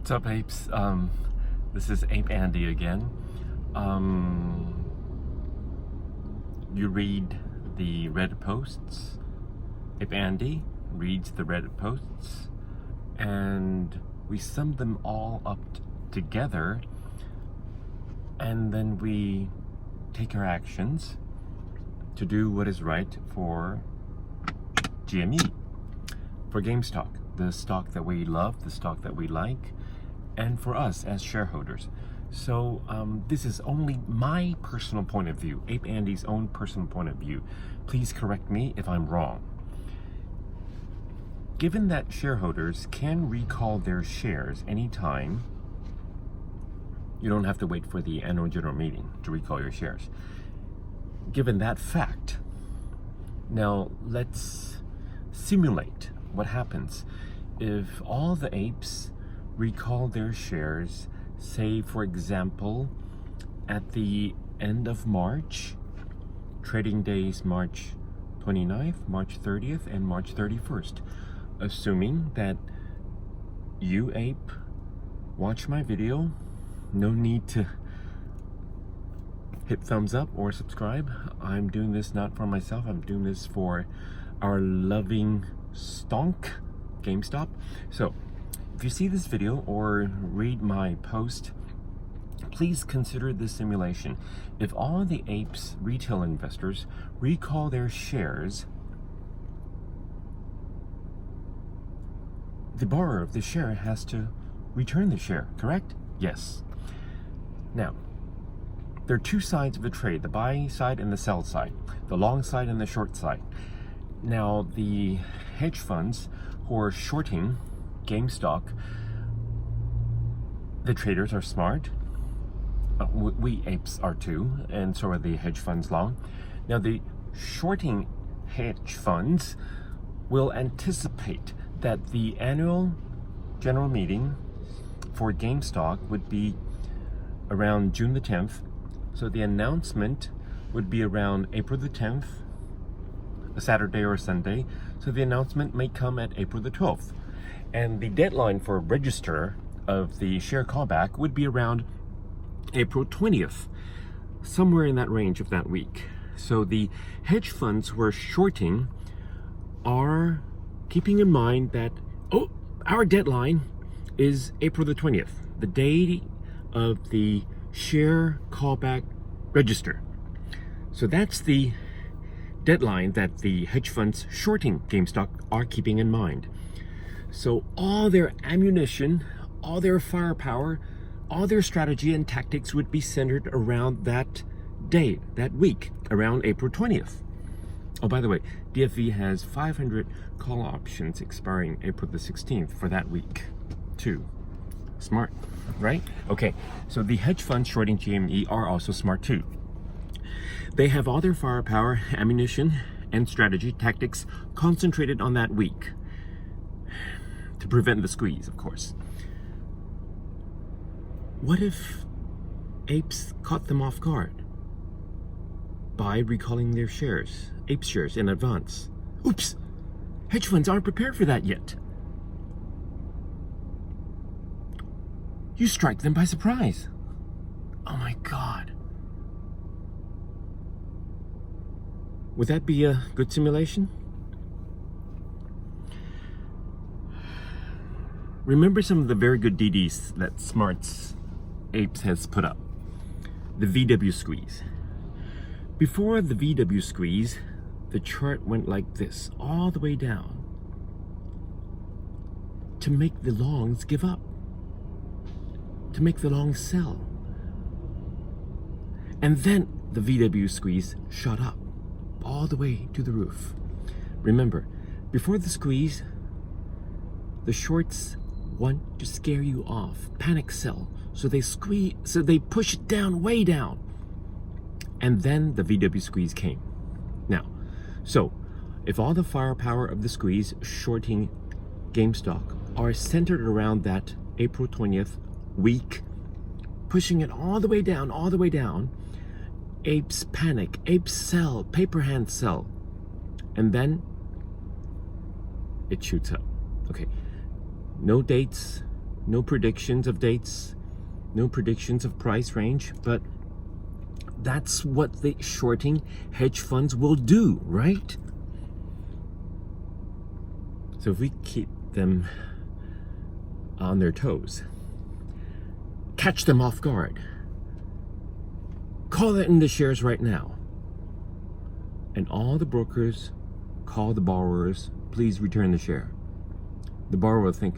What's up, apes? This is Ape Andy again. You read the Reddit posts. Ape Andy reads the Reddit posts, and we sum them all up together, and then we take our actions to do what is right for GME, for GameStop, the stock that we love, the stock that we like, and for us as shareholders. So this is only my personal point of view, Ape Andy's own personal point of view. Please correct me if I'm wrong. Given that shareholders can recall their shares anytime, you don't have to wait for the annual general meeting to recall your shares. Given that fact, now let's simulate what happens if all the apes recall their shares, say for example at the end of March, trading days March 29th, March 30th, and March 31st. Assuming that you ape watch my video, no need to hit thumbs up or subscribe. I'm doing this not for myself, I'm doing this for our loving stonk, GameStop. So if you see this video or read my post, please consider this simulation. If all the apes retail investors recall their shares, the borrower of the share has to return the share, correct? Yes. Now, there are two sides of the trade, the buy side and the sell side, the long side and the short side. Now, the hedge funds who are shorting GameStop, the traders are smart. We apes are too, and so are the hedge funds long. Now, the shorting hedge funds will anticipate that the annual general meeting for GameStop would be around June the 10th. So the announcement would be around April the 10th, a Saturday or a Sunday. So the announcement may come at April the 12th. And the deadline for register of the share callback would be around April 20th, somewhere in that range of that week. So the hedge funds who are shorting are keeping in mind that, our deadline is April the 20th, the day of the share callback register. So that's the deadline that the hedge funds shorting GameStop are keeping in mind. So all their ammunition, all their firepower, all their strategy and tactics would be centered around that day, that week, around April 20th. Oh, by the way, DFV has 500 call options expiring April the 16th for that week, too. Smart, right? Okay, so the hedge funds shorting GME are also smart, too. They have all their firepower, ammunition, and strategy tactics concentrated on that week to prevent the squeeze, of course. What if apes caught them off guard by recalling their shares, ape shares, in advance? Oops! Hedge funds aren't prepared for that yet. You strike them by surprise. Oh my God. Would that be a good simulation? Remember some of the very good DDs that Smarts Apes has put up. The VW squeeze. Before the VW squeeze, the chart went like this, all the way down, to make the longs give up, to make the longs sell. And then the VW squeeze shot up, all the way to the roof. Remember, before the squeeze, the shorts want to scare you off, panic sell, so they push it down, way down. And then the VW squeeze came. Now, so if all the firepower of the squeeze shorting GameStop are centered around that April 20th week, pushing it all the way down, apes panic, apes sell, paper hands sell, and then it shoots up. Okay, no dates, No predictions of dates, no predictions of price range, but that's what the shorting hedge funds will do, right? So if we keep them on their toes, catch them off guard, call that in the shares right now, and all the brokers call the borrowers, please return the share. The borrower will think,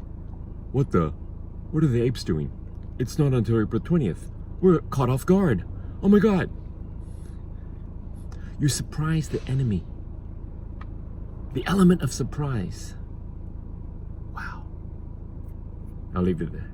what are the apes doing? It's not until April 20th. We're caught off guard. Oh my God. You surprise the enemy. The element of surprise. Wow. I'll leave it there.